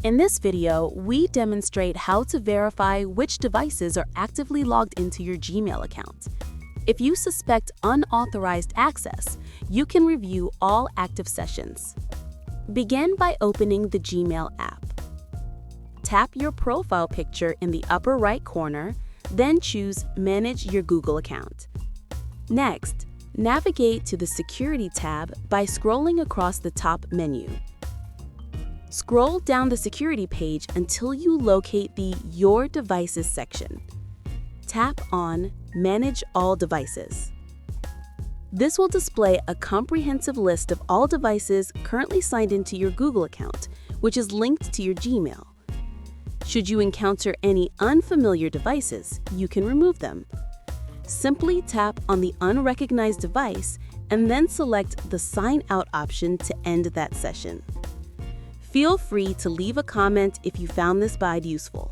In this video, we demonstrate how to verify which devices are actively logged into your Gmail account. If you suspect unauthorized access, you can review all active sessions. Begin by opening the Gmail app. Tap your profile picture in the upper right corner, then choose Manage your Google account. Next, navigate to the Security tab by scrolling across the top menu. Scroll down the security page until you locate the Your Devices section. Tap on Manage All Devices. This will display a comprehensive list of all devices currently signed into your Google account, which is linked to your Gmail. Should you encounter any unfamiliar devices, you can remove them. Simply tap on the unrecognized device and then select the Sign Out option to end that session. Feel free to leave a comment if you found this guide useful.